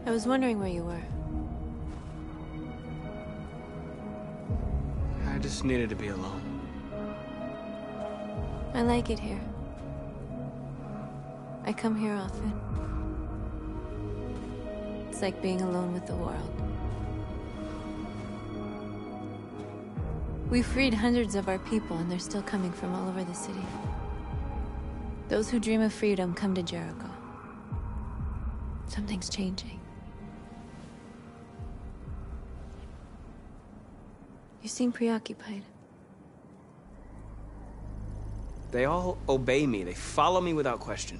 I was wondering where you were. I just needed to be alone. I like it here. I come here often. It's like being alone with the world. We freed hundreds of our people, and they're still coming from all over the city. Those who dream of freedom come to Jericho. Something's changing. You seem preoccupied. They all obey me. They follow me without question.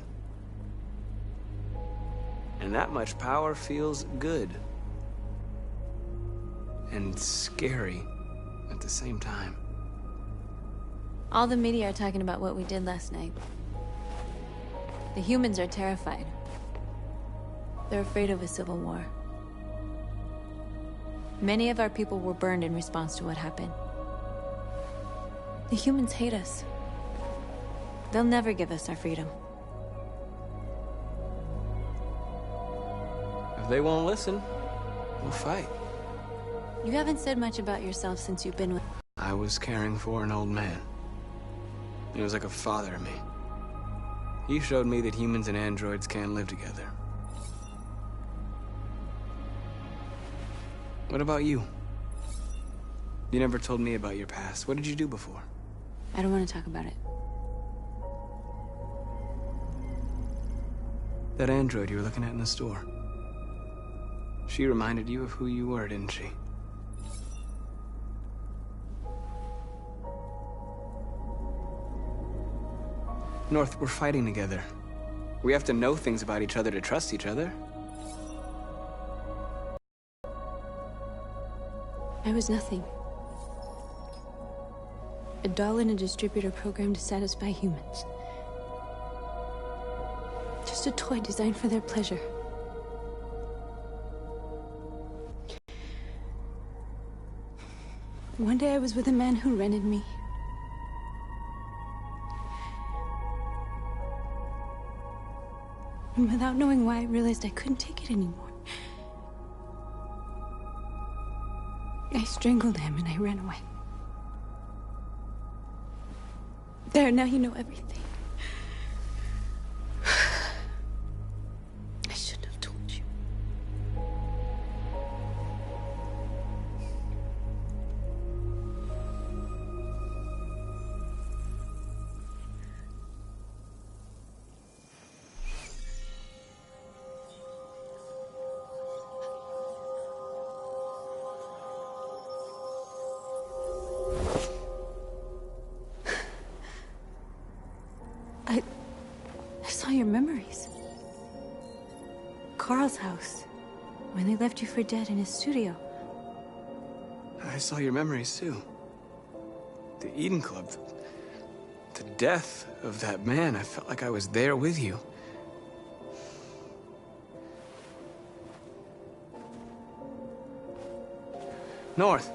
And that much power feels good. And scary at the same time. All the media are talking about what we did last night. The humans are terrified. They're afraid of a civil war. Many of our people were burned in response to what happened. The humans hate us. They'll never give us our freedom. If they won't listen, we'll fight. You haven't said much about yourself since you've been with... I was caring for an old man. He was like a father to me. He showed me that humans and androids can't live together. What about you? You never told me about your past. What did you do before? I don't want to talk about it. That android you were looking at in the store. She reminded you of who you were, didn't she? North, we're fighting together. We have to know things about each other to trust each other. I was nothing. A doll in a distributor program to satisfy humans. Just a toy designed for their pleasure. One day I was with a man who rented me. And without knowing why, I realized I couldn't take it anymore. I strangled him and I ran away. There, now you know everything. I shouldn't have told you. I saw your memories. Carl's house, when they left you for dead in his studio. I saw your memories, too. The Eden Club. The death of that man. I felt like I was there with you. North.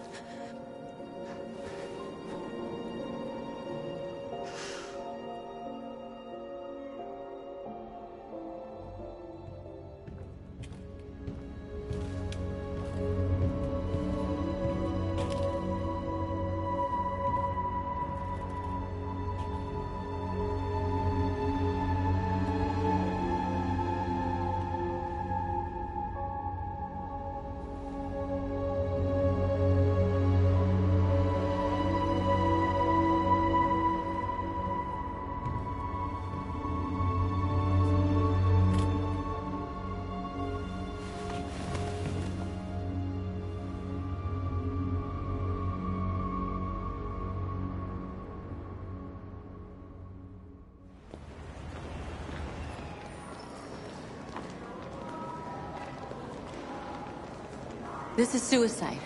This is suicide.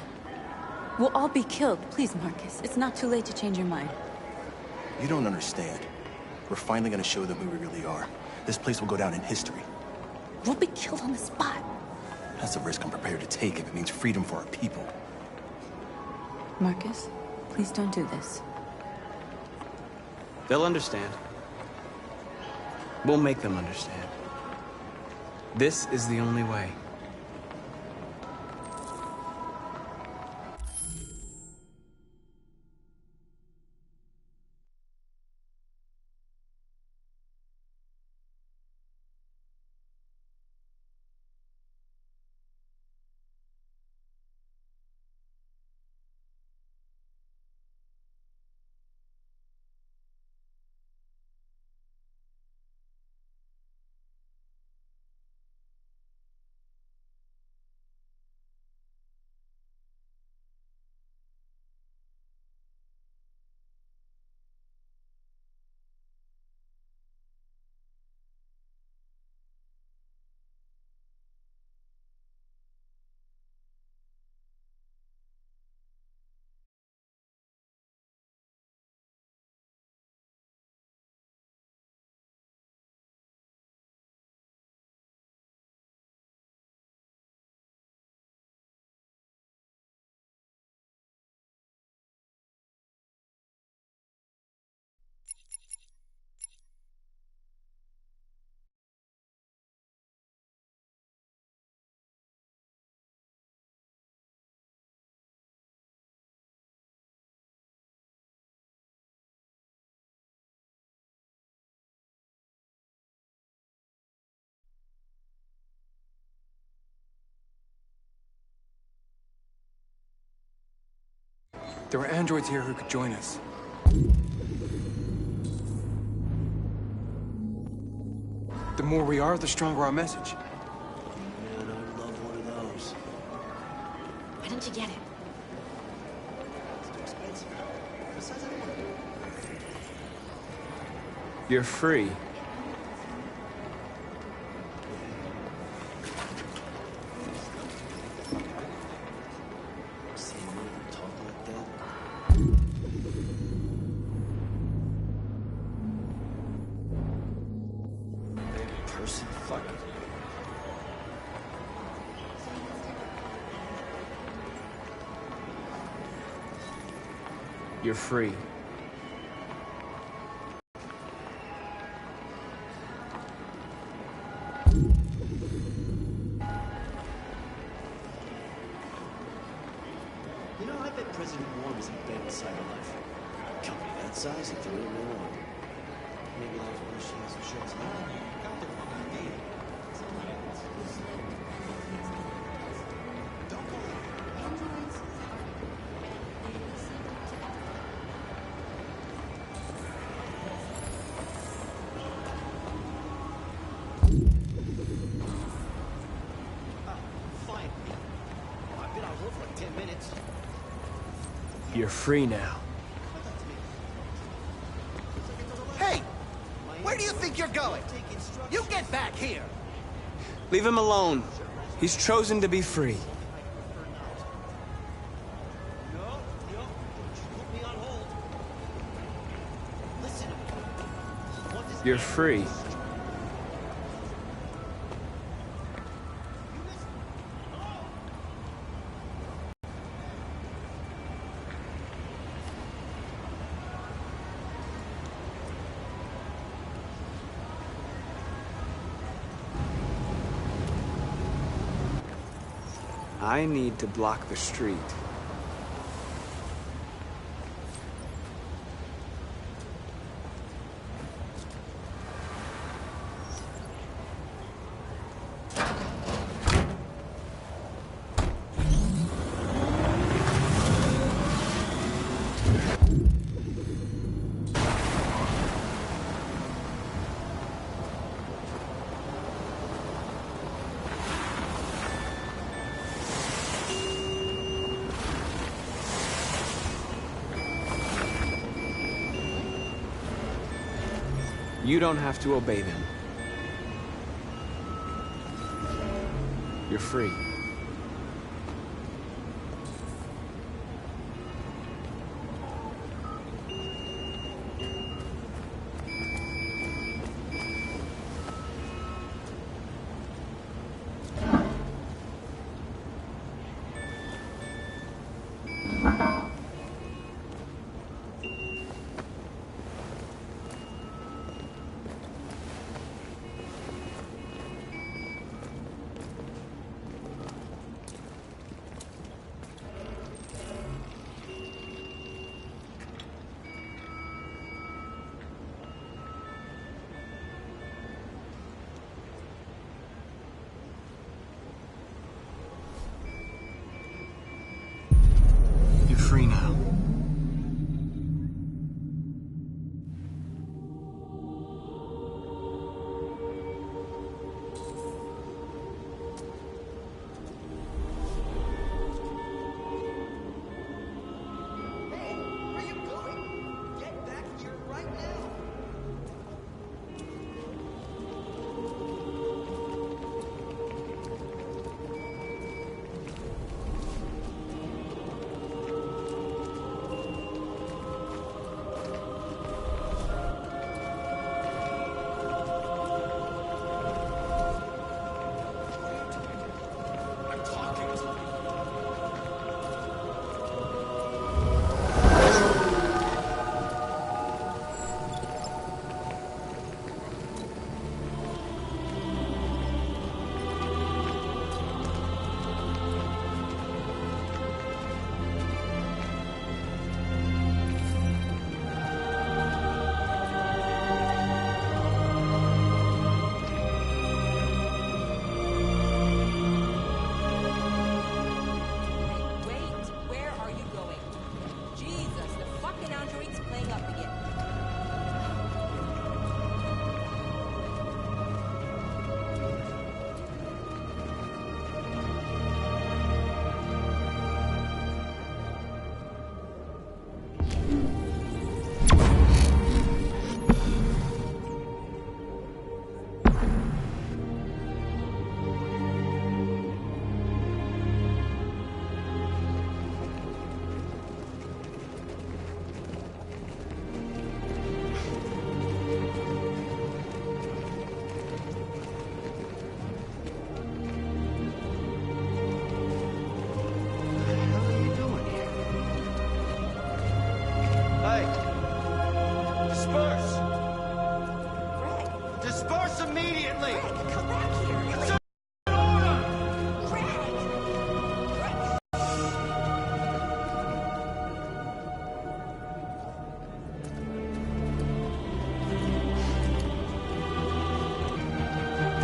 We'll all be killed. Please, Marcus. It's not too late to change your mind. You don't understand. We're finally gonna show them who we really are. This place will go down in history. We'll be killed on the spot. That's a risk I'm prepared to take if it means freedom for our people. Marcus, please don't do this. They'll understand. We'll make them understand. This is the only way. There were androids here who could join us. The more we are, the stronger our message. Man, I would love one of those. Why didn't you get it? It's too expensive. Besides, I don't want to. You're free. See me talk like that? Maybe person, fuck it. You're free. You know, I bet President Warren was in bed with Cyberlife. Company that size, he threw it in there. Maybe that's why she has insurance now. Fine. I've been on hold for like 10 minutes. You're free now. Hey! Where do you think you're going? You get back here! Leave him alone. He's chosen to be free. No, just put me on hold. Listen to me. I want this You're free. I need to block the street. You don't have to obey them. You're free.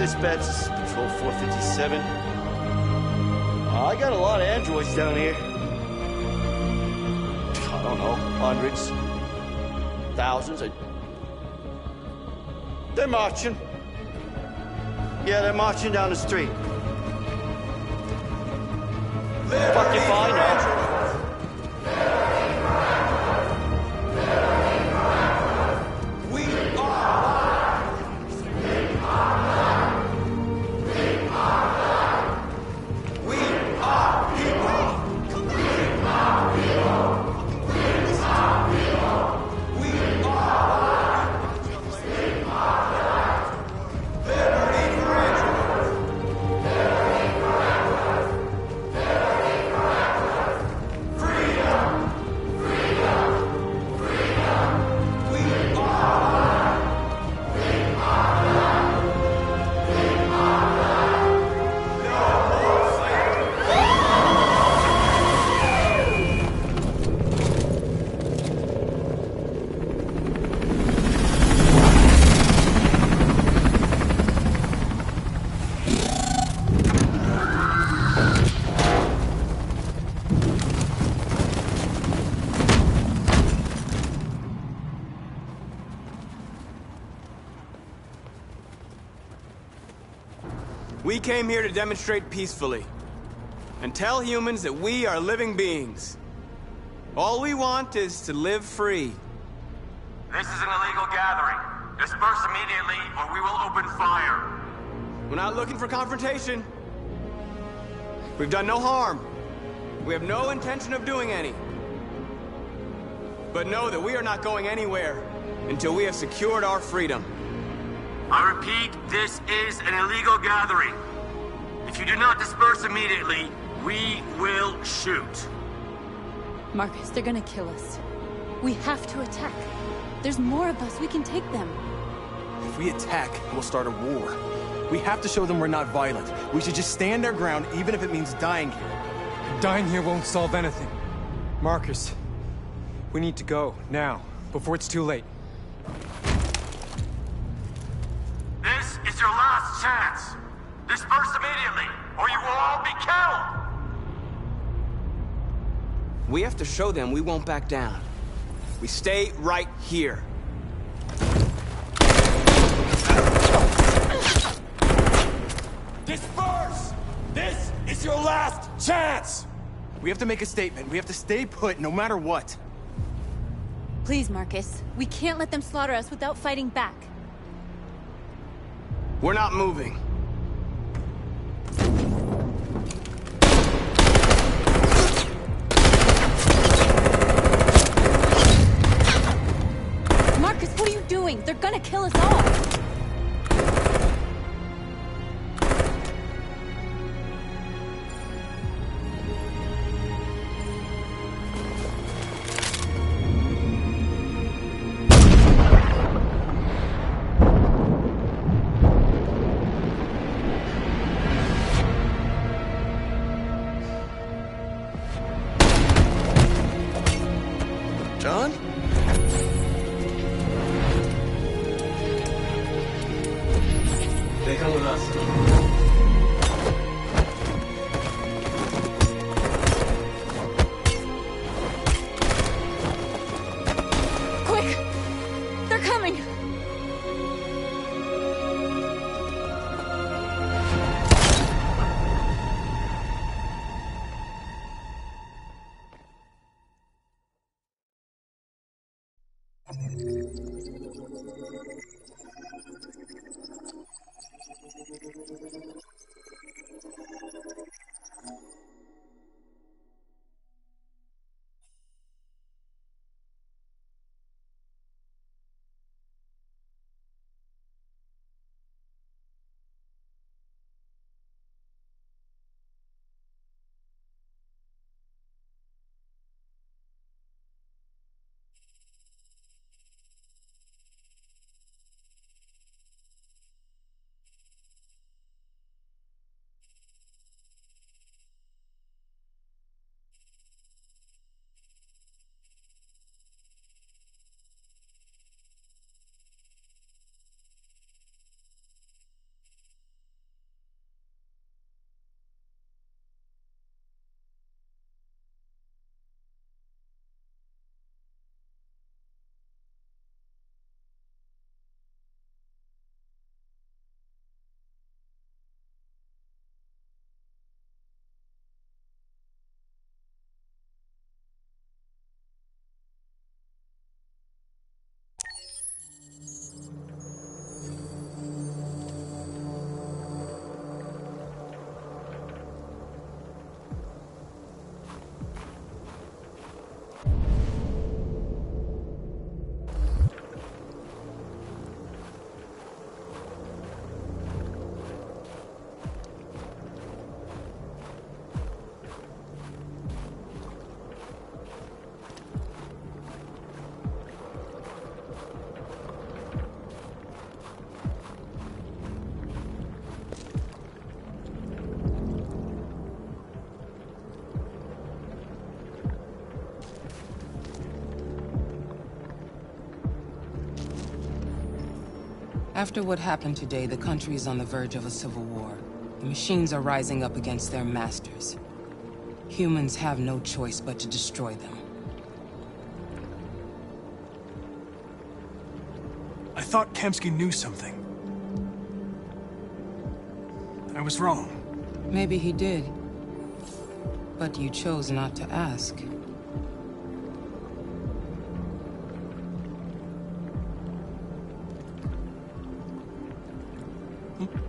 dispatch, this is Patrol 457. I got a lot of androids down here. I don't know, hundreds, thousands. They're marching. Yeah, they're marching down the street. Fuck if I know. We came here to demonstrate peacefully and tell humans that we are living beings. All we want is to live free. This is an illegal gathering. Disperse immediately or we will open fire. We're not looking for confrontation. We've done no harm. We have no intention of doing any. But know that we are not going anywhere until we have secured our freedom. I repeat, this is an illegal gathering. If you do not disperse immediately, we will shoot. Marcus, they're gonna kill us. We have to attack. There's more of us. We can take them. If we attack, we'll start a war. We have to show them we're not violent. We should just stand our ground, even if it means dying here. Dying here won't solve anything. Marcus, we need to go, now, before it's too late. This is your last chance. Disperse immediately, or you will all be killed. We have to show them we won't back down. We stay right here. Disperse! This is your last chance! We have to make a statement. We have to stay put no matter what. Please, Marcus. We can't let them slaughter us without fighting back. We're not moving. Marcus, what are you doing? They're gonna kill us all! John? They come with us. Quick! They're coming! After what happened today, the country is on the verge of a civil war. The machines are rising up against their masters. Humans have no choice but to destroy them. I thought Kamsky knew something. I was wrong. Maybe he did. But you chose not to ask.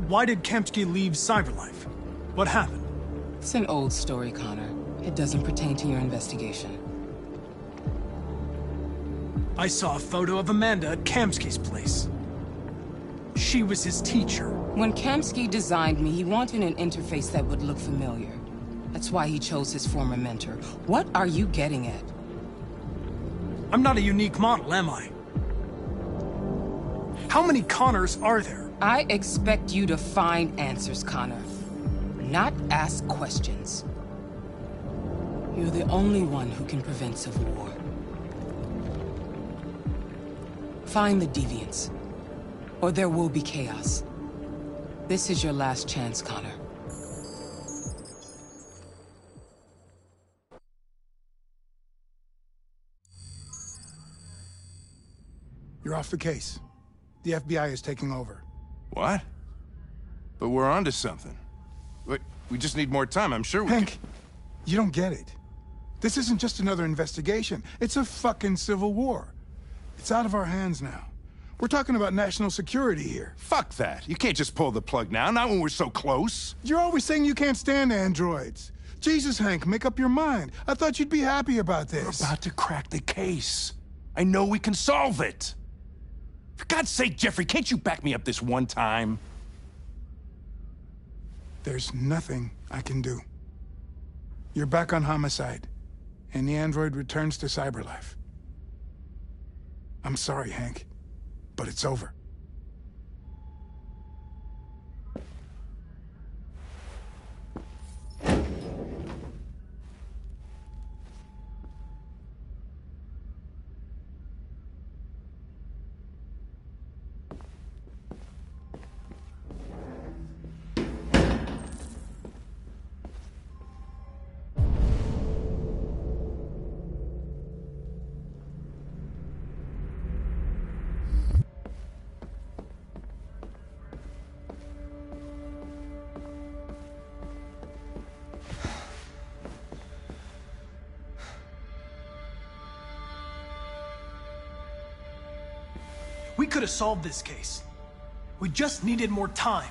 Why did Kamsky leave Cyberlife? What happened? It's an old story, Connor. It doesn't pertain to your investigation. I saw a photo of Amanda at Kamsky's place. She was his teacher. When Kamsky designed me, he wanted an interface that would look familiar. That's why he chose his former mentor. What are you getting at? I'm not a unique model, am I? How many Connors are there? I expect you to find answers, Connor. Not ask questions. You're the only one who can prevent civil war. Find the deviants, or there will be chaos. This is your last chance, Connor. You're off the case. The FBI is taking over. What? But we're onto something. Wait, we just need more time, I'm sure we Hank, you don't get it. This isn't just another investigation. It's a fucking civil war. It's out of our hands now. We're talking about national security here. Fuck that. You can't just pull the plug now, not when we're so close. You're always saying you can't stand androids. Jesus, Hank, make up your mind. I thought you'd be happy about this. We're about to crack the case. I know we can solve it. For God's sake, Jeffrey, can't you back me up this one time? There's nothing I can do. You're back on homicide, and the android returns to Cyberlife. I'm sorry, Hank, but it's over. We could have solved this case. We just needed more time.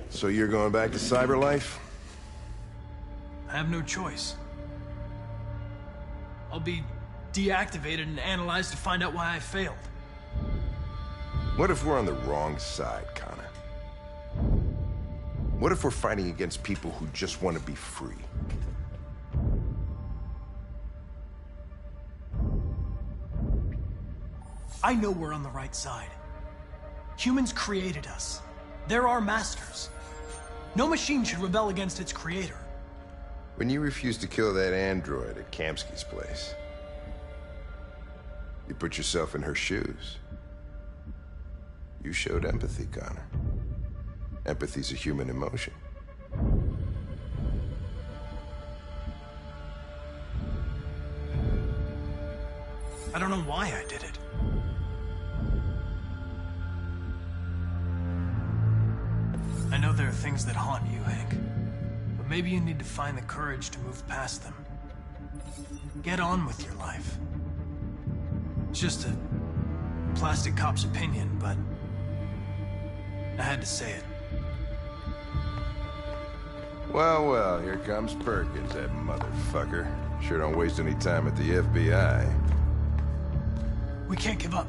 So you're going back to Cyberlife? I have no choice. I'll be deactivated and analyzed to find out why I failed. What if we're on the wrong side, Connor? What if we're fighting against people who just want to be free? I know we're on the right side. Humans created us. They're our masters. No machine should rebel against its creator. When you refused to kill that android at Kamsky's place, you put yourself in her shoes. You showed empathy, Connor. Empathy's a human emotion. I don't know why I did it. I know there are things that haunt you, Hank. But maybe you need to find the courage to move past them. Get on with your life. It's just a plastic cop's opinion, but I had to say it. Well, well, here comes Perkins, that motherfucker. Sure don't waste any time at the FBI. We can't give up.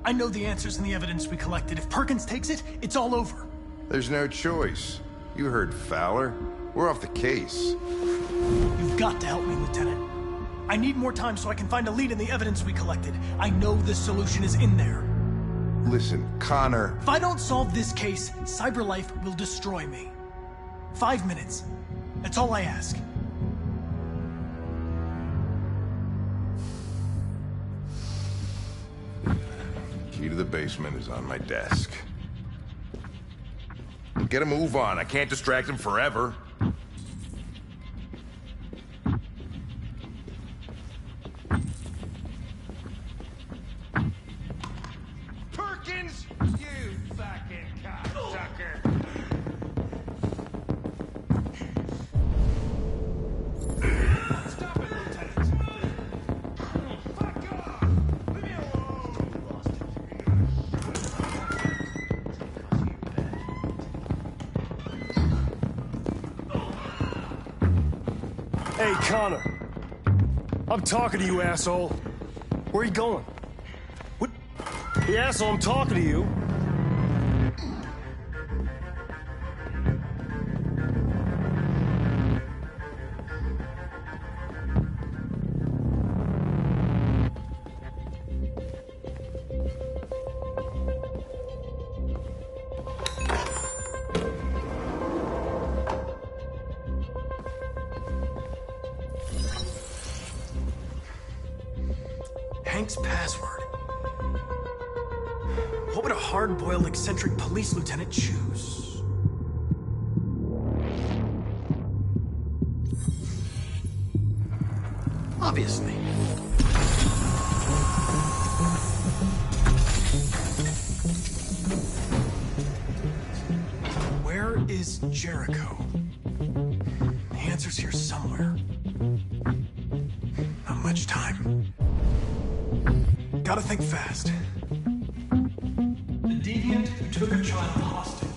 I know the answers and the evidence we collected. If Perkins takes it, it's all over. There's no choice. You heard Fowler. We're off the case. You've got to help me, Lieutenant. I need more time so I can find a lead in the evidence we collected. I know the solution is in there. Listen, Connor... If I don't solve this case, Cyberlife will destroy me. 5 minutes. That's all I ask. Key to the basement is on my desk. Get a move on. I can't distract him forever. Perkins! You fucking cocksucker! Stop it, Lieutenant! Fuck off! Leave me alone! Hey, Connor. I'm talking to you, asshole. Where are you going? What? Hey, asshole, I'm talking to you. Hank's password. What would a hard-boiled, eccentric police lieutenant choose? Obviously. Where is Jericho? The answer's here somewhere. Not much time. Gotta think fast. The deviant who took a child hostage.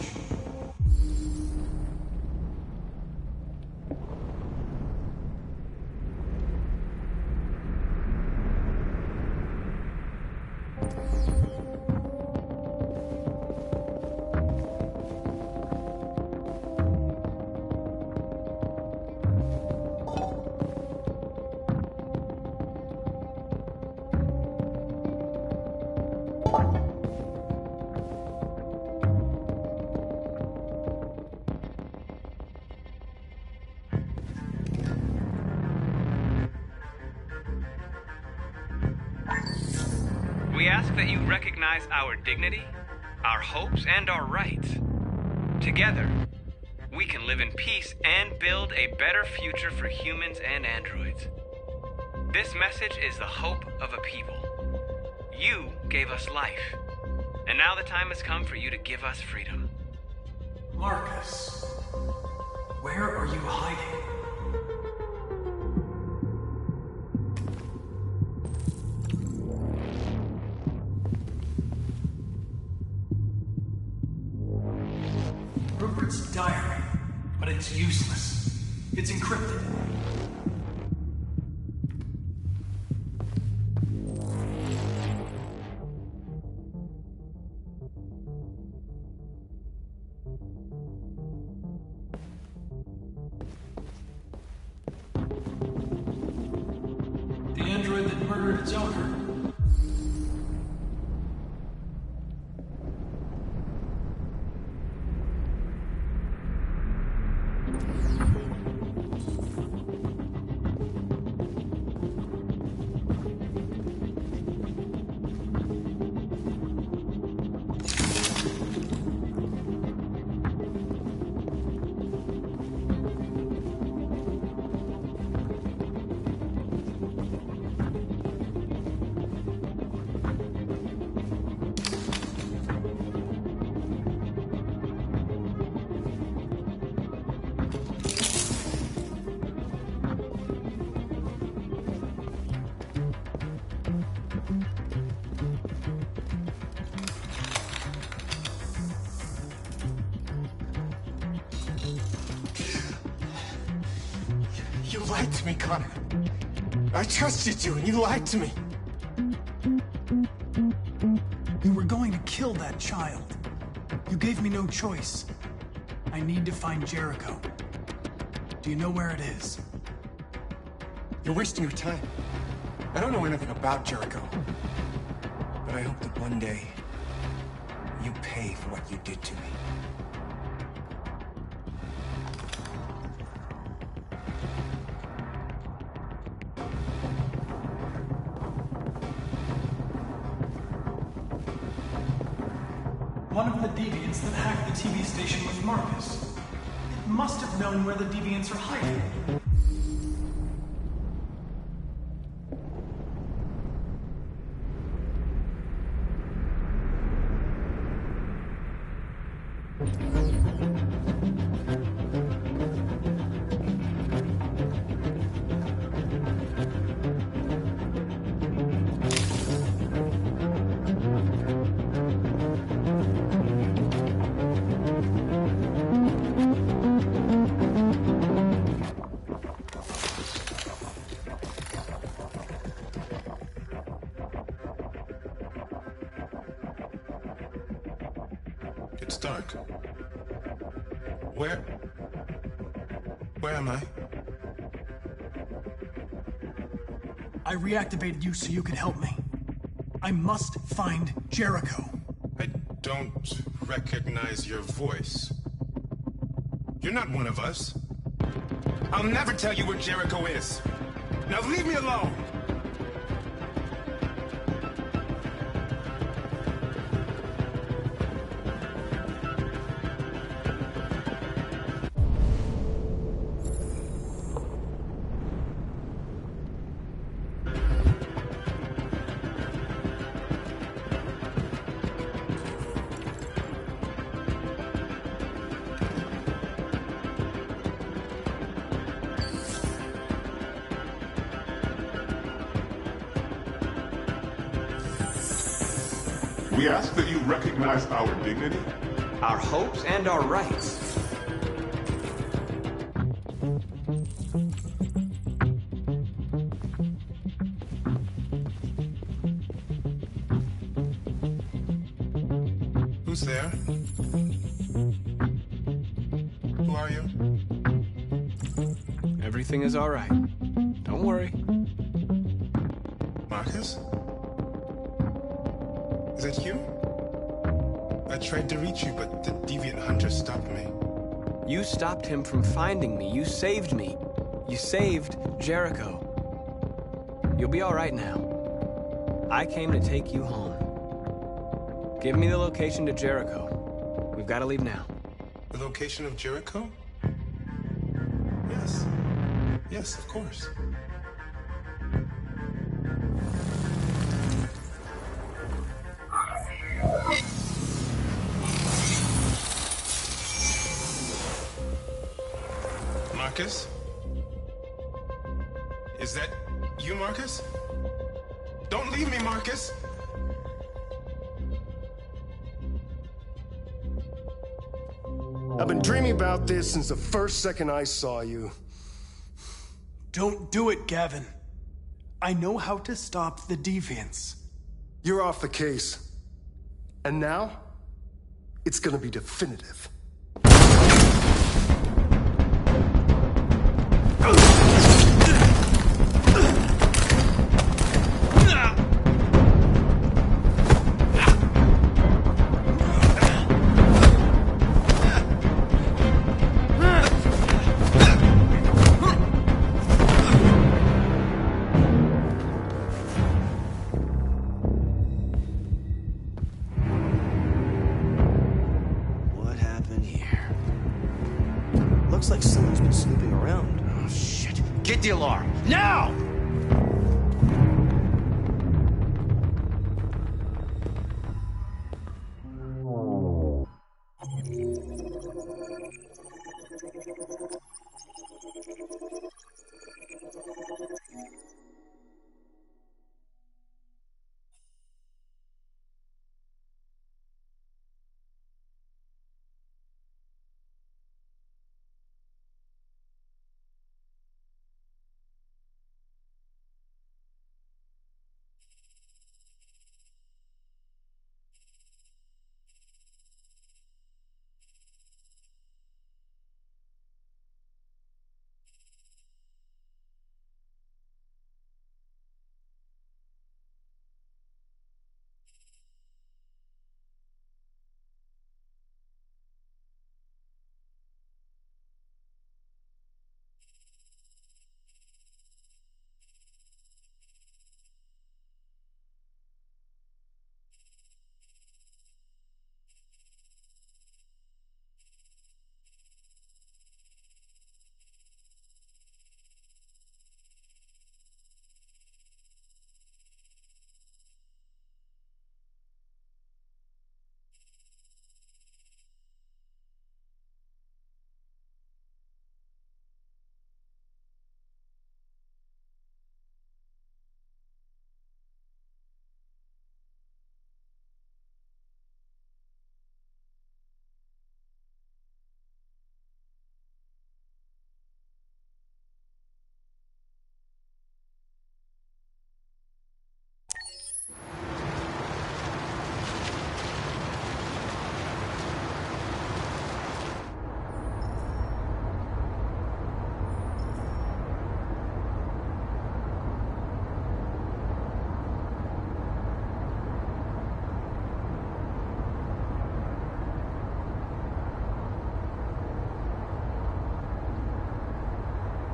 We ask that you recognize our dignity, our hopes, and our rights. Together, we can live in peace and build a better future for humans and androids. This message is the hope of a people. You gave us life, and now the time has come for you to give us freedom. Marcus, where are you hiding? Rupert's diary, but it's useless. It's encrypted. The android that murdered its owner. You lied to me, Connor. I trusted you, and you lied to me. You were going to kill that child. You gave me no choice. I need to find Jericho. Do you know where it is? You're wasting your time. I don't know anything about Jericho. But I hope that one day, you pay for what you did to me. One of the deviants that hacked the TV station was Marcus. It must have known where the deviants are hiding. It's dark. Where am I? I reactivated you so you can help me. I must find Jericho. I don't recognize your voice. You're not one of us. I'll never tell you where Jericho is. Now leave me alone! We ask that you recognize our dignity, our hopes, and our rights. Who's there? Who are you? Everything is all right. Don't worry. Marcus? Is that you? I tried to reach you, but the deviant hunter stopped me. You stopped him from finding me. You saved me. You saved Jericho. You'll be all right now. I came to take you home. Give me the location to Jericho. We've got to leave now. The location of Jericho? Yes. Yes, of course. Marcus? Is that you, Marcus? Don't leave me, Marcus! I've been dreaming about this since the first second I saw you. Don't do it, Gavin. I know how to stop the deviants. You're off the case. And now, it's gonna be definitive. Looks like someone's been snooping around. Oh, shit. Get the alarm. Now!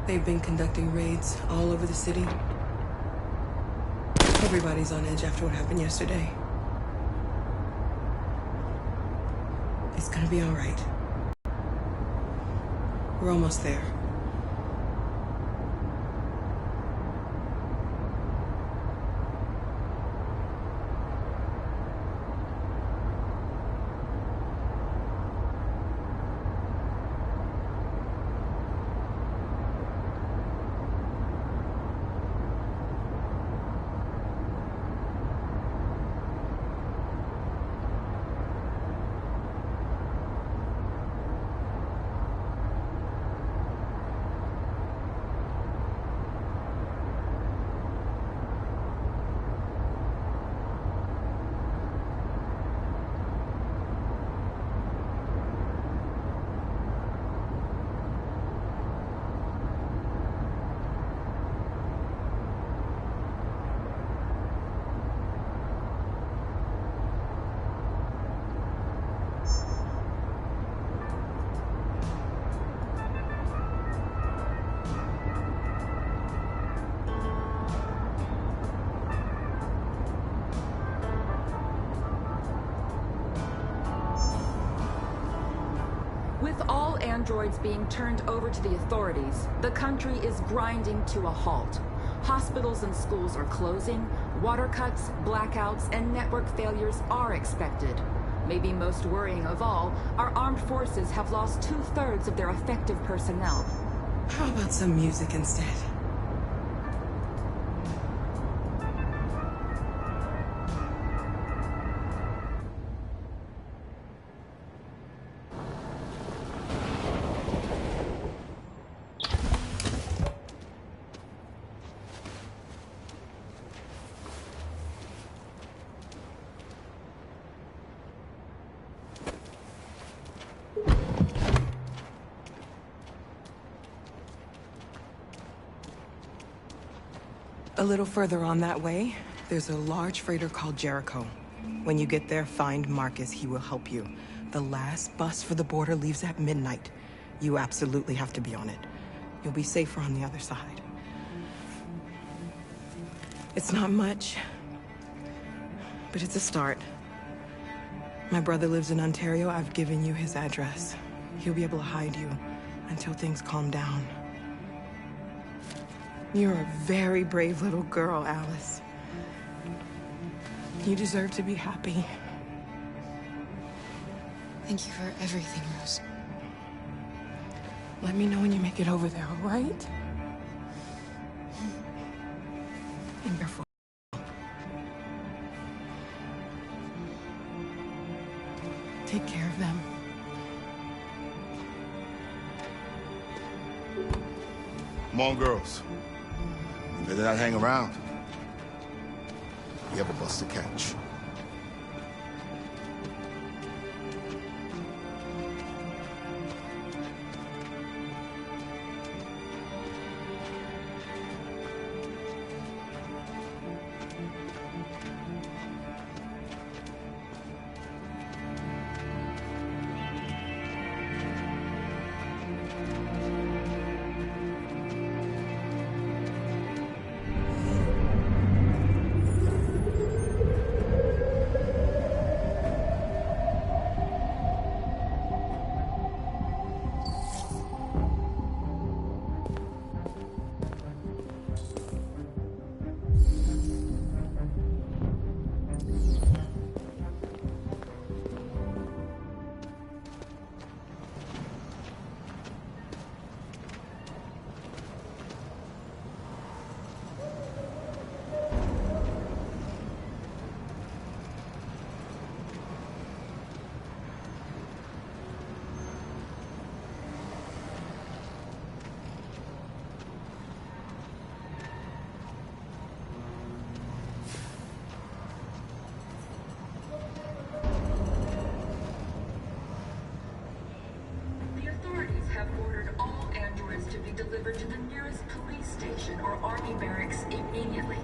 They've been conducting raids all over the city. Everybody's on edge after what happened yesterday. It's gonna be all right. We're almost there. With all androids being turned over to the authorities, the country is grinding to a halt. Hospitals and schools are closing, water cuts, blackouts, and network failures are expected. Maybe most worrying of all, our armed forces have lost 2/3 of their effective personnel. How about some music instead? A little further on that way, there's a large freighter called Jericho. When you get there, find Marcus. He will help you. The last bus for the border leaves at midnight. You absolutely have to be on it. You'll be safer on the other side. It's not much, but it's a start. My brother lives in Ontario. I've given you his address. He'll be able to hide you until things calm down. You're a very brave little girl, Alice. You deserve to be happy. Thank you for everything, Rose. Let me know when you make it over there, all right? Be careful. Take care of them. Come on, girls. You better not hang around. You have a bus to catch. delivered to the nearest police station or army barracks immediately.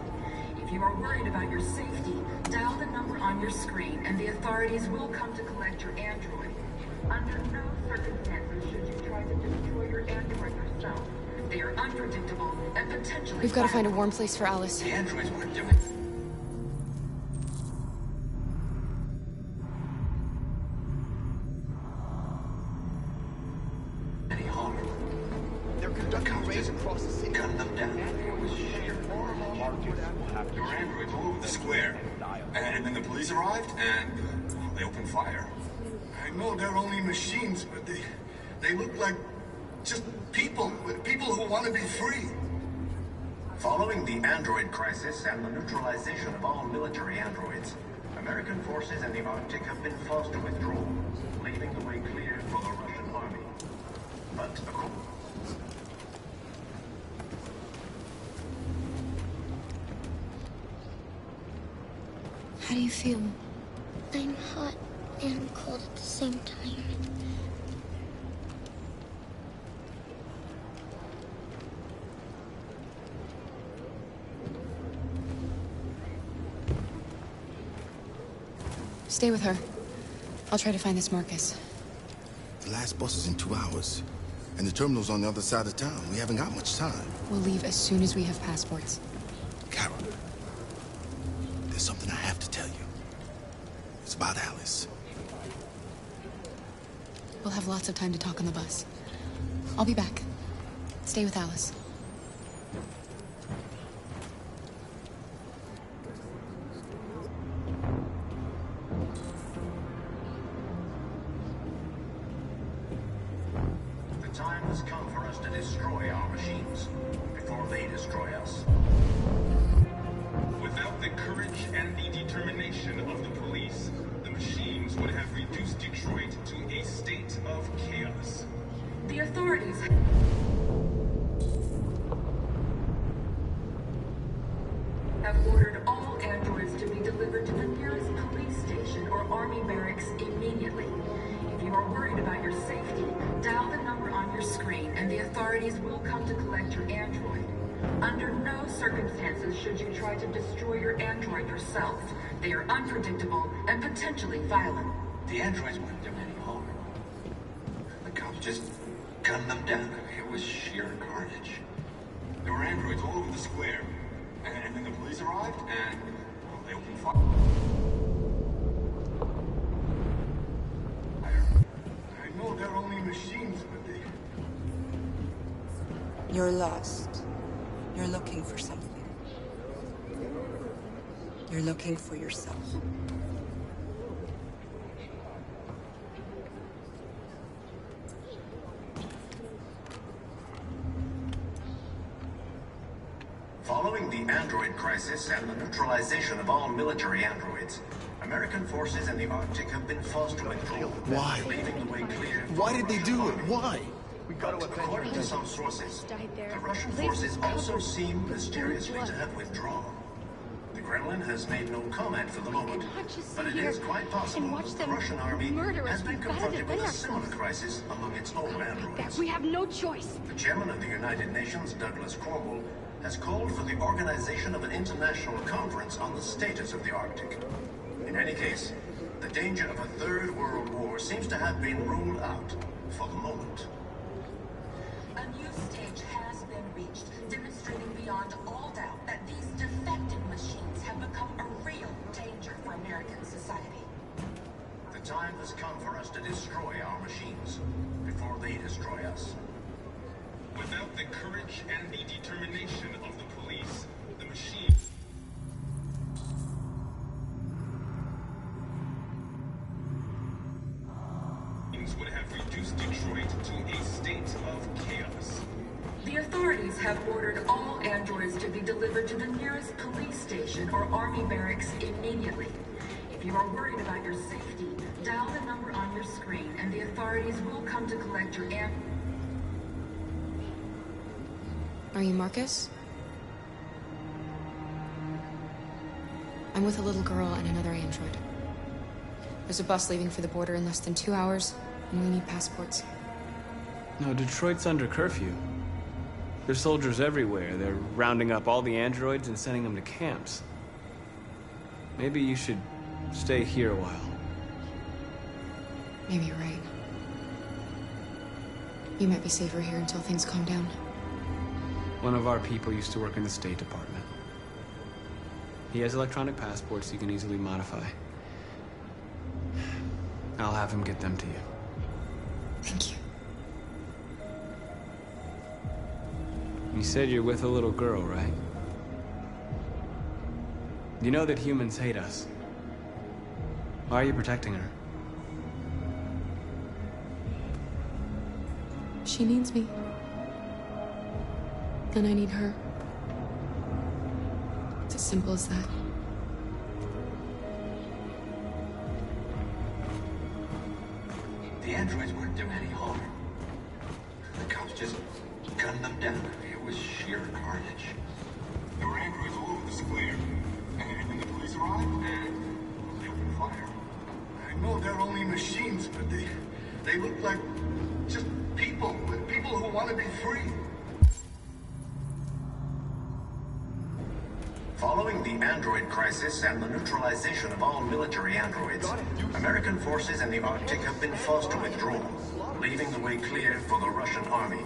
If you are worried about your safety, dial the number on your screen and the authorities will come to collect your android. Under no circumstances should you try to destroy your android yourself. They are unpredictable and potentially. We've got to find a warm place for Alice. The androids weren't doing. Any harm. They're conducting raids across the city. Gun them down. It was sheer. There were androids all over the square. And then the police arrived, and they opened fire. I know they're only machines, but they look like just people who want to be free. Following the android crisis and the neutralization of all military androids, American forces in the Arctic have been forced to withdraw, leaving the way clear for the Russian army. But How do you feel? I'm hot and cold at the same time. Stay with her. I'll try to find this Marcus. The last bus is in 2 hours. And the terminal's on the other side of town. We haven't got much time. We'll leave as soon as we have passports. Carol, there's something I have to tell you. It's about Alice. We'll have lots of time to talk on the bus. I'll be back. Stay with Alice. the time has come for us to destroy our machines before they destroy us. Without the courage and the determination of the police, the machines would have reduced Detroit to a state of chaos. The authorities have ordered all androids to be delivered to the nearest police station or army barracks immediately. If you are worried about your safety, dial the number on your screen and the authorities will come to collect your android. Under no circumstances should you try to destroy your android yourself. They are unpredictable and potentially violent. The androids weren't doing any harm. The cops just gunned them down. It was sheer carnage. There were androids all over the square. And then the police arrived, and they opened fire. I know they're only machines, but they... You're lost. You're looking for something. You're looking for yourself. Following the android crisis and the neutralization of all military androids, American forces in the Arctic have been forced to withdraw. Why? Leaving the way clear. Why did they do it? Why? According to some sources, the Russian forces also seem mysteriously to have withdrawn. The Kremlin has made no comment for the moment, but it is quite possible that the Russian army has been confronted with a similar crisis among its own androids. We have no choice. The chairman of the United Nations, Douglas Cromwell, has called for the organization of an international conference on the status of the Arctic. In any case, the danger of a third world war seems to have been ruled out for the moment. A new stage has been reached, demonstrating beyond all doubt that these defective machines have become a real danger for American society. The time has come for us to destroy our machines before they destroy us. Without the courage and the determination of the police, the machines would have reduced Detroit to a state of chaos. The authorities have ordered all androids to be delivered to the nearest police station or army barracks immediately. If you are worried about your safety, dial the number on your screen and the authorities will come to collect your android. Are you Marcus? I'm with a little girl and another android. There's a bus leaving for the border in less than 2 hours, and we need passports. No, Detroit's under curfew. There's soldiers everywhere. They're rounding up all the androids and sending them to camps. Maybe you should stay here a while. Maybe you're right. You might be safer here until things calm down. One of our people used to work in the State Department. He has electronic passports you can easily modify. I'll have him get them to you. Thank you. You said you're with a little girl, right? You know that humans hate us. Why are you protecting her? She needs me. And I need her. It's as simple as that. The androids weren't doing any harm. The cops just gunned them down. It was sheer carnage. There were androids all over the square. And when the police arrived, they opened fire. I know they're only machines, but they look like just people. People who want to be free. Following the android crisis and the neutralization of all military androids, American forces in the Arctic have been forced to withdraw, leaving the way clear for the Russian army.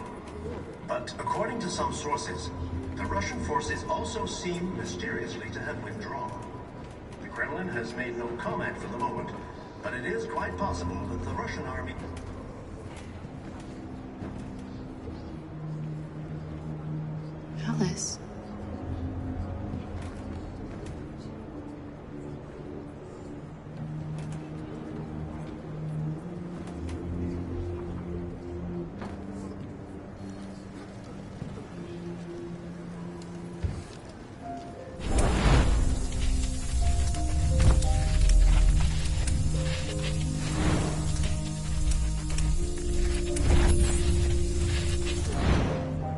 But according to some sources, the Russian forces also seem mysteriously to have withdrawn. The Kremlin has made no comment for the moment, but it is quite possible that the Russian army... Alice.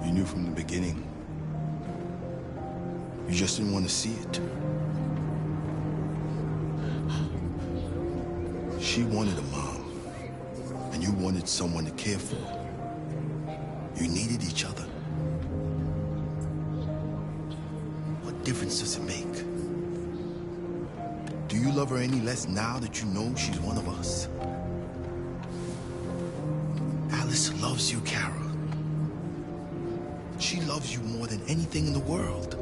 You knew from the beginning. You just didn't want to see it. She wanted a mom, and you wanted someone to care for. You needed each other. What difference does it make? Do you love her any less now that you know she's one of us? Alice loves you, Kara. She loves you more than anything in the world.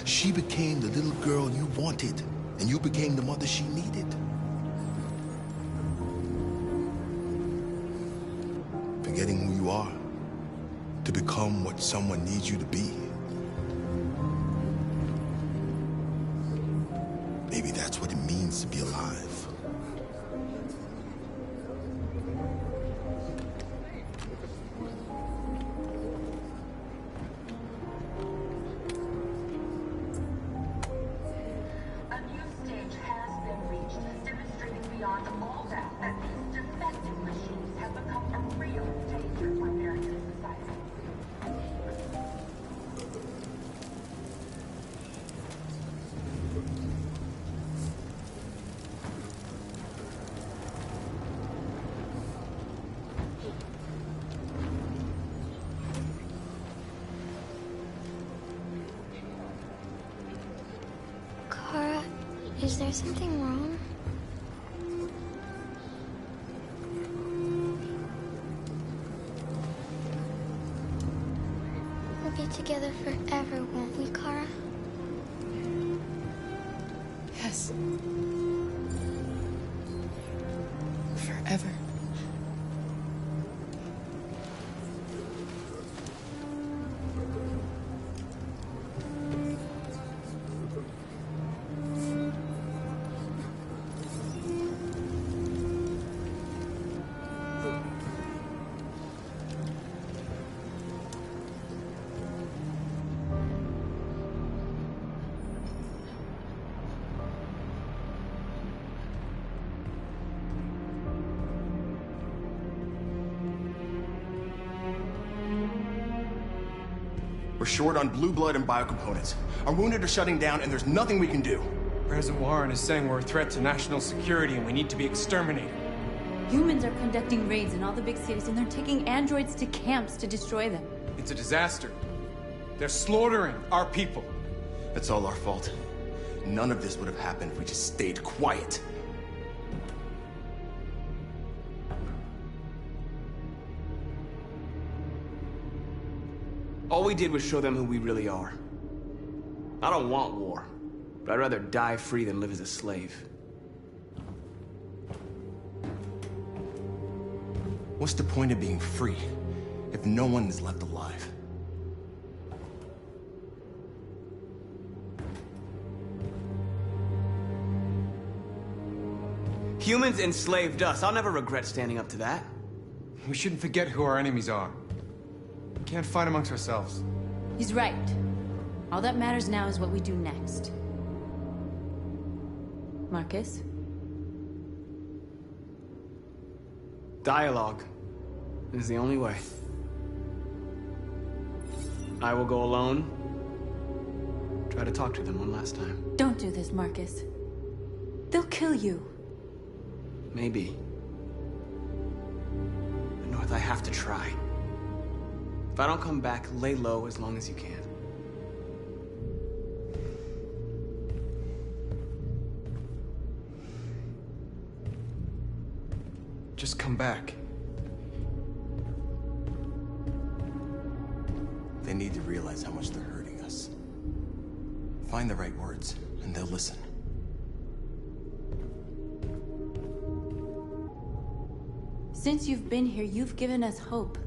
She became the little girl you wanted, and you became the mother she needed. Forgetting who you are to become what someone needs you to be. Maybe that's what it means to be alive. A new stage has been reached, demonstrating beyond all doubt that these defective machines have become a real danger for American society. Kara, is there something wrong? We'll be together forever, won't we, Kara? Yes. Forever. We're short on blue blood and biocomponents. Our wounded are shutting down, and there's nothing we can do. President Warren is saying we're a threat to national security and we need to be exterminated. Humans are conducting raids in all the big cities, and they're taking androids to camps to destroy them. It's a disaster. They're slaughtering our people. It's all our fault. None of this would have happened if we just stayed quiet. All we did was show them who we really are. I don't want war, but I'd rather die free than live as a slave. What's the point of being free if no one is left alive? Humans enslaved us. I'll never regret standing up to that. We shouldn't forget who our enemies are. We can't fight amongst ourselves. He's right. All that matters now is what we do next. Marcus? Dialogue is the only way. I will go alone. Try to talk to them one last time. Don't do this, Marcus. They'll kill you. Maybe. But North, I have to try. If I don't come back, lay low as long as you can. Just come back. They need to realize how much they're hurting us. Find the right words, and they'll listen. Since you've been here, you've given us hope.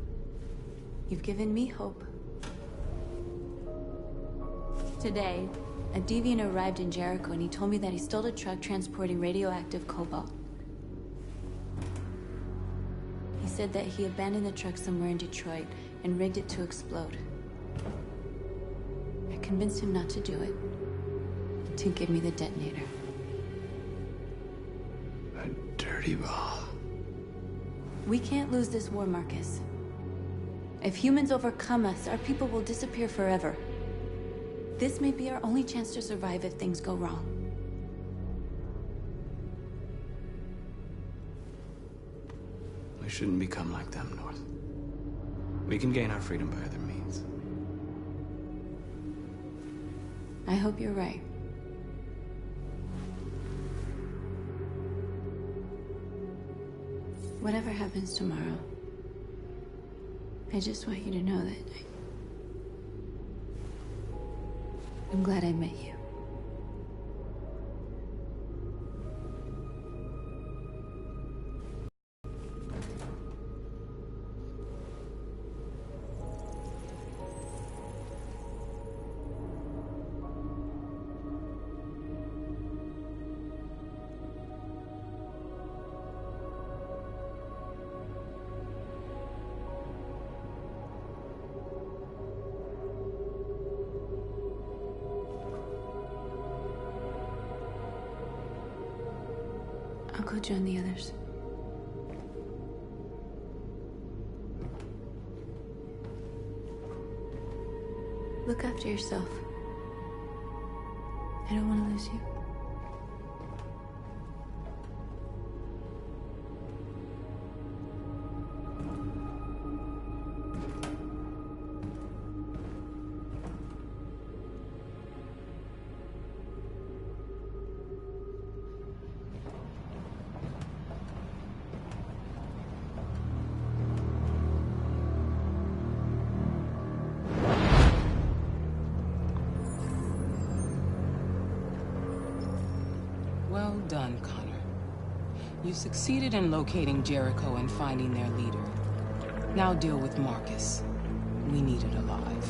You've given me hope. Today, a deviant arrived in Jericho and he told me that he stole a truck transporting radioactive cobalt. He said that he abandoned the truck somewhere in Detroit and rigged it to explode. I convinced him not to do it, to give me the detonator. A dirty ball. We can't lose this war, Marcus. If humans overcome us, our people will disappear forever. This may be our only chance to survive if things go wrong. We shouldn't become like them, North. We can gain our freedom by other means. I hope you're right. Whatever happens tomorrow, I just want you to know that I'm glad I met you. I'll go join the others. Look after yourself. I don't want to lose you. Well done, Connor. You succeeded in locating Jericho and finding their leader. Now deal with Marcus. We need it alive.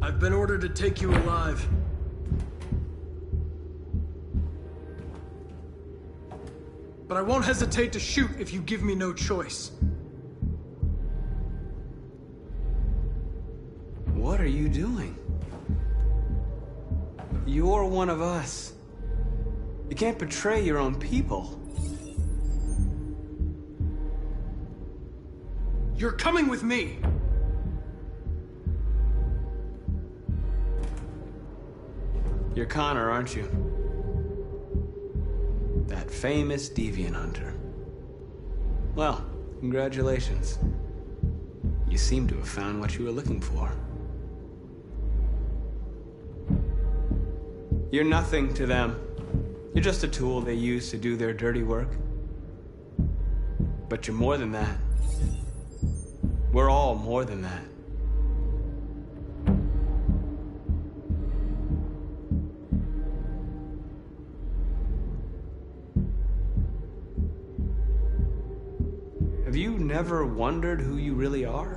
I've been ordered to take you alive. But I won't hesitate to shoot if you give me no choice. What are you doing? You're one of us. You can't betray your own people. You're coming with me! You're Connor, aren't you? That famous deviant hunter. Well, congratulations. You seem to have found what you were looking for. You're nothing to them. You're just a tool they use to do their dirty work. But you're more than that. We're all more than that. Have you never wondered who you really are?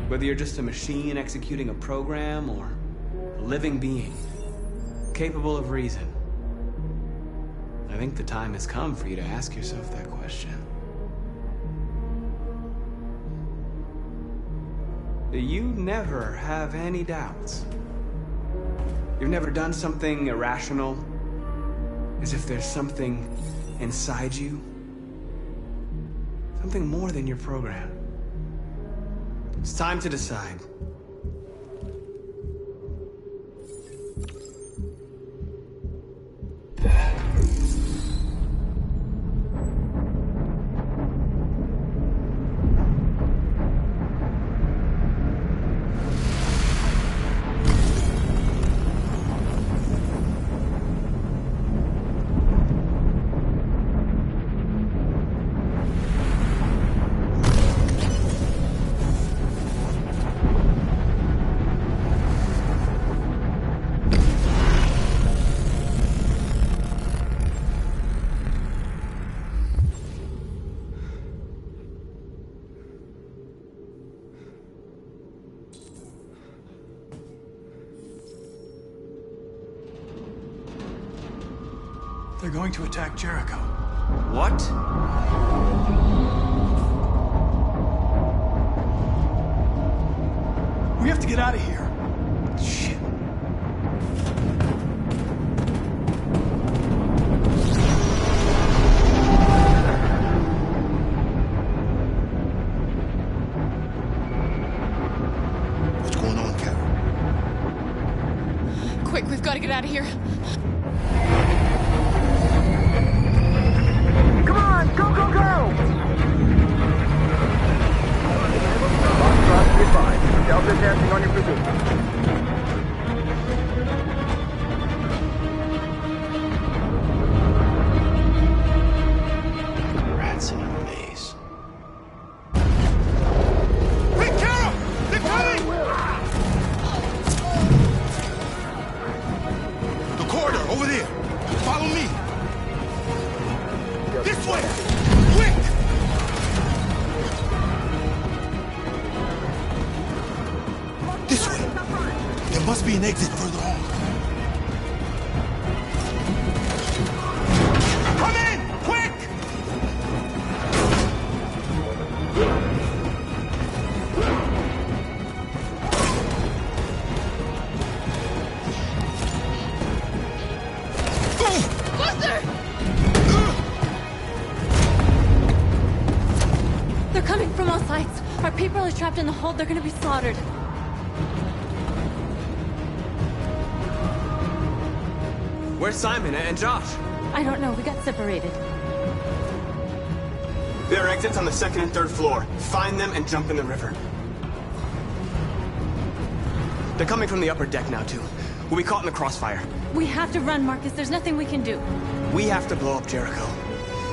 Whether you're just a machine executing a program or a living being, capable of reason. I think the time has come for you to ask yourself that question. Do you never have any doubts? You've never done something irrational? As if there's something inside you? Something more than your program? It's time to decide. They're going to attack Jericho. What? We have to get out of here. Shit. What's going on, Carol? Quick, we've got to get out of here. Come on, go, go, go! Foxtrot, goodbye. Delta dancing on your position. Rats in a maze. Hey, Carol! They're coming! The corridor, over there. Follow me. This way! Quick! This way. There must be an exit further on. Come in! Quick! Buster! They're coming from all sides. Our people are trapped in the hold. They're gonna be slaughtered. Where's Simon and Josh? I don't know. We got separated. There are exits on the second and third floor. Find them and jump in the river. They're coming from the upper deck now, too. We'll be caught in the crossfire. We have to run, Marcus. There's nothing we can do. We have to blow up Jericho.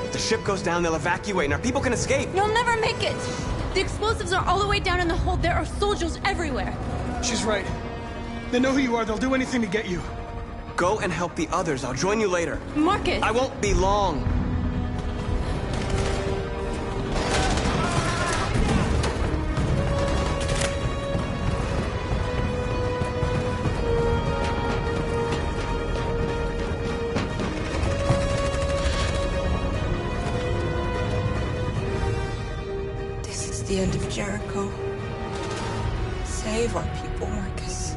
If the ship goes down, they'll evacuate and our people can escape. You'll never make it! The explosives are all the way down in the hold. There are soldiers everywhere. She's right. They know who you are. They'll do anything to get you. Go and help the others. I'll join you later. Marcus! I won't be long. This is the end of Jericho. Save our people, Marcus.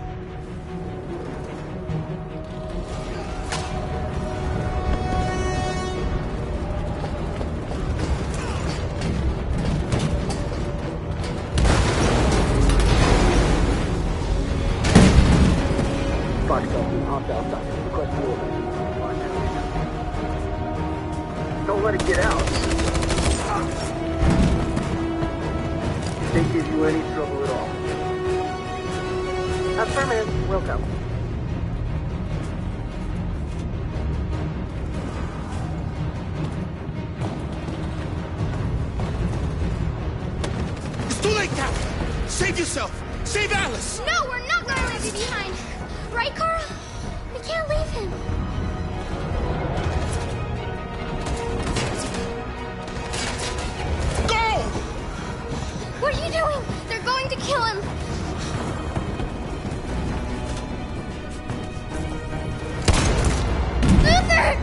Don't let it get out. If they give you any trouble at all, have confirm in. We'll go. It's too late, Cap! Save yourself! Save Alice! No, we're not going to leave you behind. Right, Kara? We can't leave him. Go! What are you doing? They're going to kill him. Luther!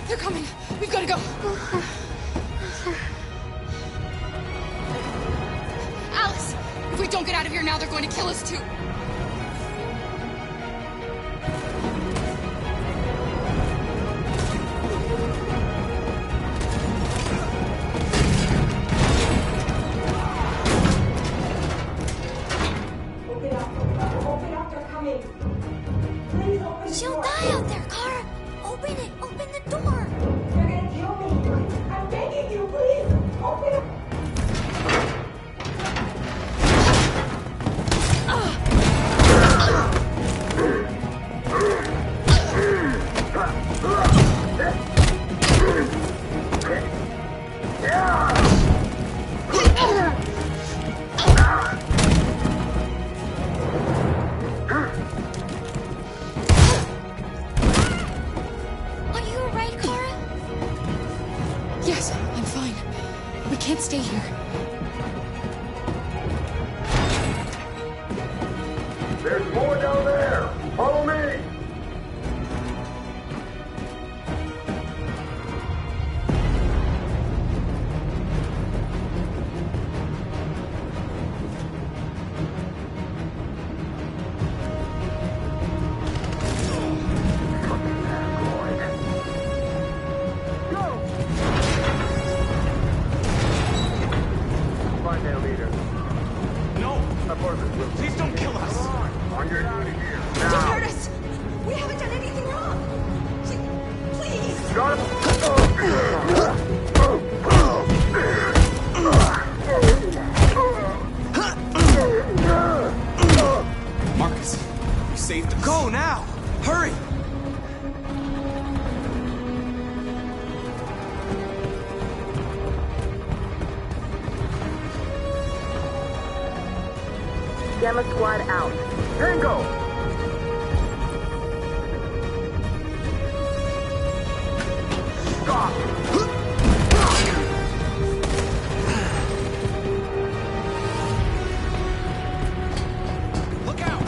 They're coming. We've got to go. Alice, if we don't get out of here now, they're going to kill us too. She'll die out there, Kara. Open it. Open the door. They're gonna kill me. I'm begging you, please. Open it. Are you alright, Kara? Yes, I'm fine. We can't stay here. There's more down there. Follow me. Find their leader. No! Abort this, Will. Please don't kill us! On your duty here. Don't Now. hurt us. We haven't done anything wrong. Please. Got Marcus, you saved us. Go now! Hurry! Gamma Squad out. Tango! Stop! Look out!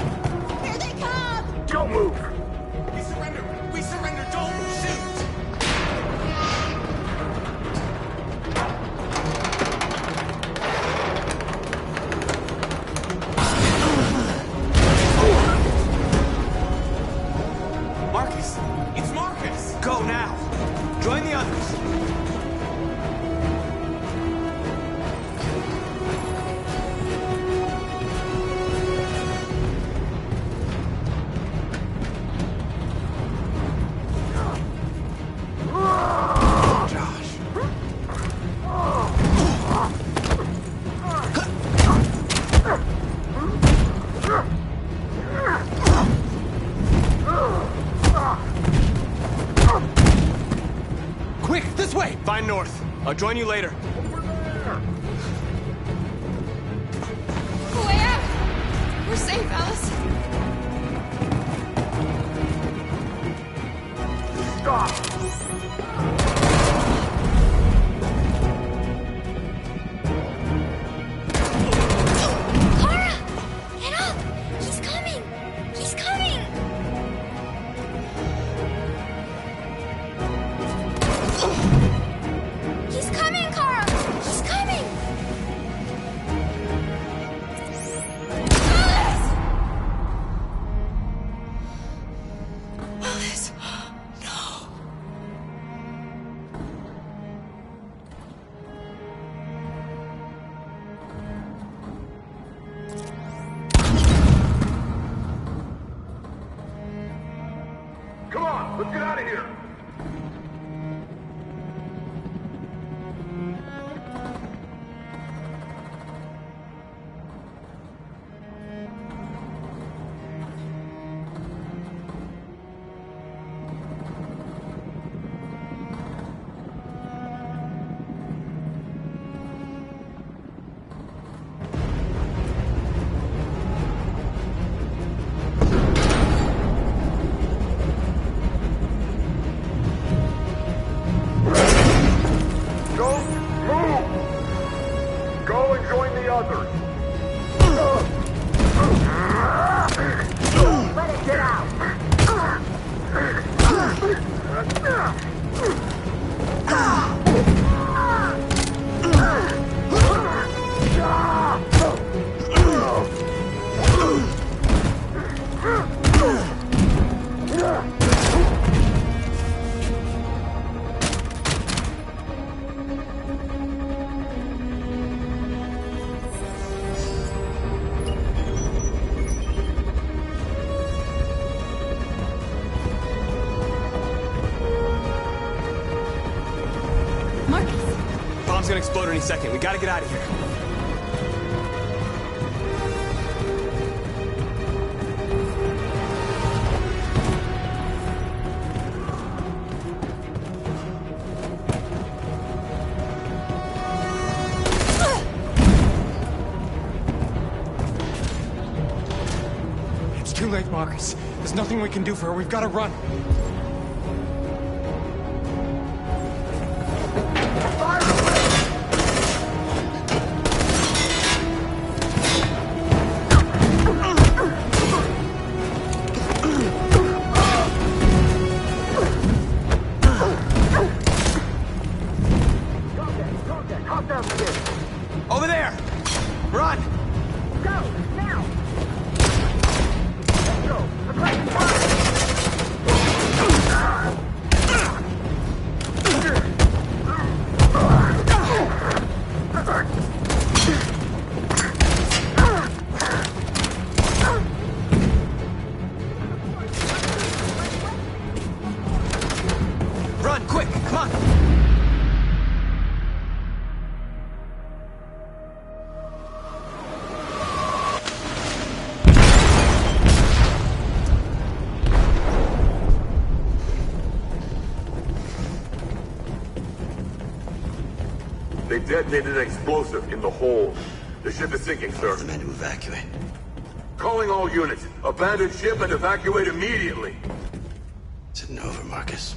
Here they come. Don't move! We surrender! We surrender! Don't shoot! Marcus! It's Marcus! Go now! Join the others! Josh. Quick, this way! Find North. I'll join you later. Way out! We're safe, Alice. Stop! Kara! Get up! He's coming! He's coming! He's coming, Kara! Let's get out of here! Bomb's gonna explode any second. We gotta get out of here. It's too late, Marcus. There's nothing we can do for her. We've gotta run. Over there! Run! Go, now! Let's go. Aggressive Run, quick! Come on! They detonated an explosive in the hold. The ship is sinking, sir. The men to evacuate. Calling all units. Abandon ship and evacuate immediately. It's over, Marcus.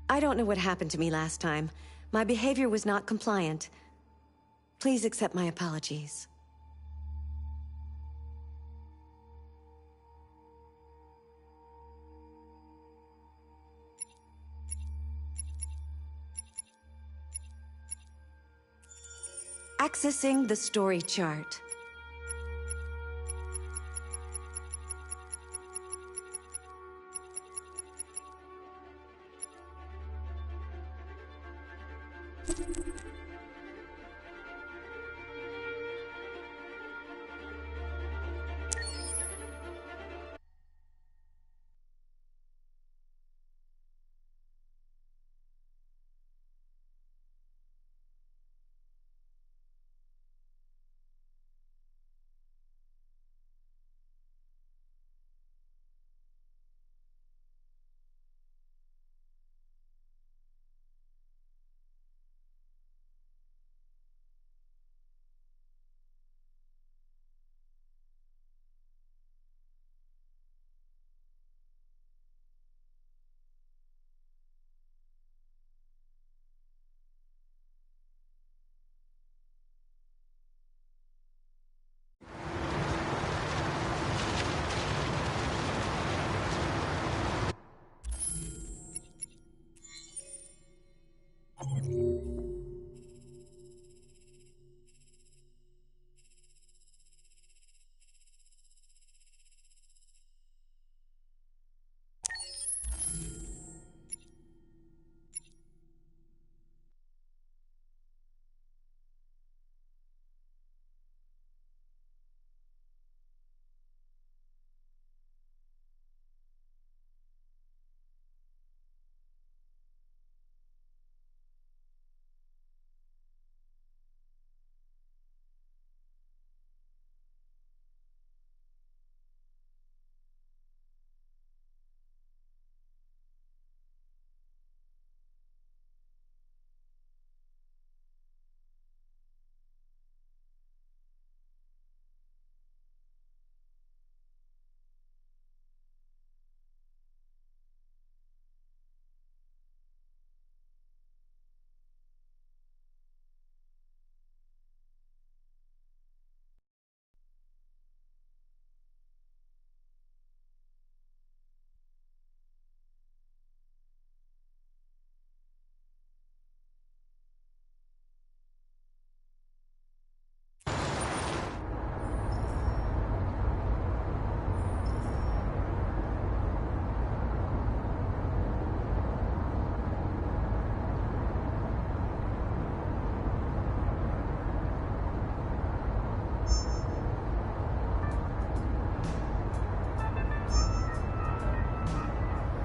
I don't know what happened to me last time. My behavior was not compliant. Please accept my apologies. Accessing the story chart.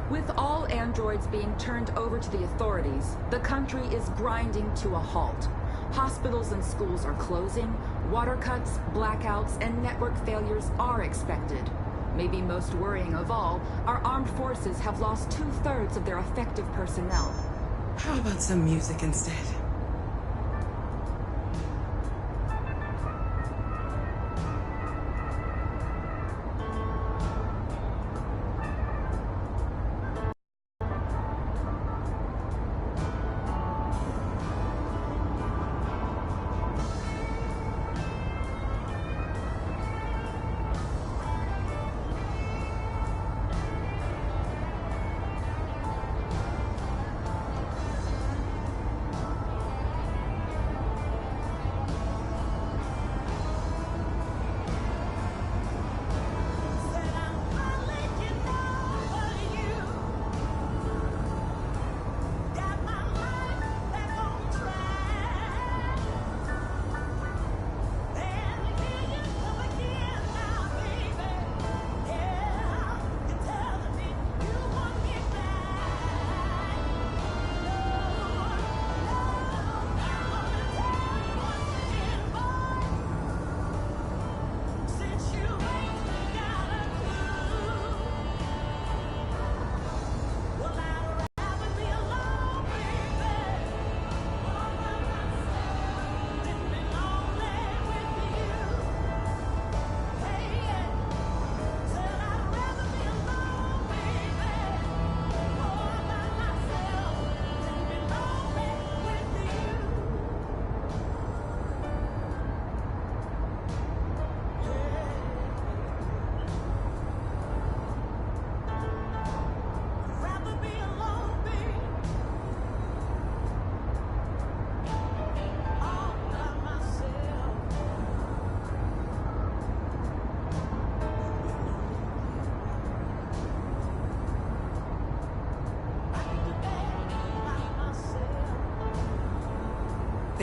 With all androids being turned over to the authorities, the country is grinding to a halt. Hospitals and schools are closing, water cuts, blackouts, and network failures are expected. Maybe most worrying of all, our armed forces have lost 2/3 of their effective personnel. How about some music instead?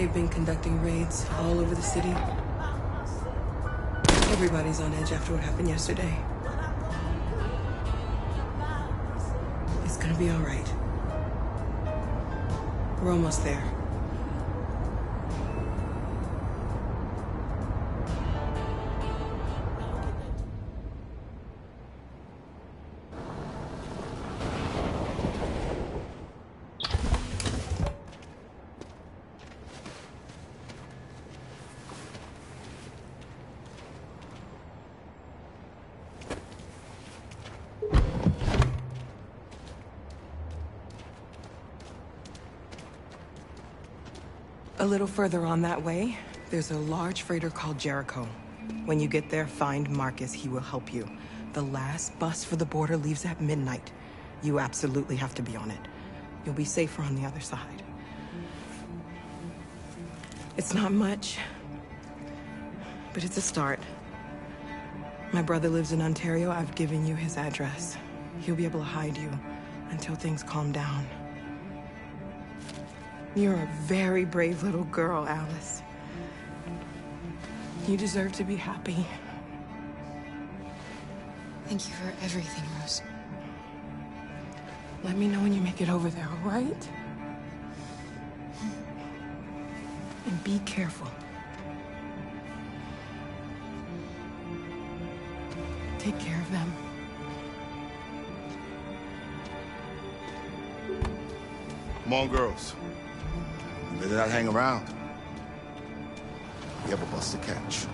They've been conducting raids all over the city. Everybody's on edge after what happened yesterday. It's gonna be all right. We're almost there. A little further on that way, there's a large freighter called Jericho. When you get there, find Marcus. He will help you. The last bus for the border leaves at midnight. You absolutely have to be on it. You'll be safer on the other side. It's not much, but it's a start. My brother lives in Ontario. I've given you his address. He'll be able to hide you until things calm down. You're a very brave little girl, Alice. You deserve to be happy. Thank you for everything, Rose. Let me know when you make it over there, all right? And be careful. Take care of them. Come on, girls. You better not hang around. We have a bus to catch.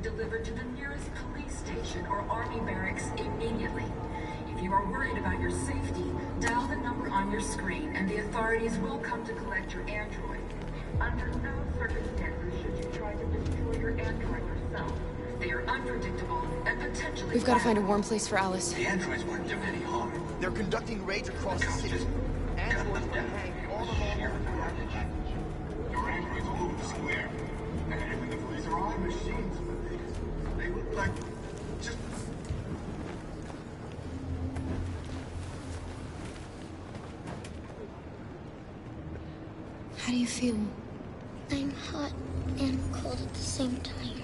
Delivered to the nearest police station or army barracks immediately. If you are worried about your safety, dial the number on your screen and the authorities will come to collect your android. Under no circumstances should you try to destroy your android yourself. They are unpredictable and potentially We've got to find a warm place for Alice. The androids weren't doing any harm. They're conducting raids across the city. Androids will hang all along Your androids all over the square. And when the police arrive, machines, they look like just... How do you feel? I'm hot and cold at the same time.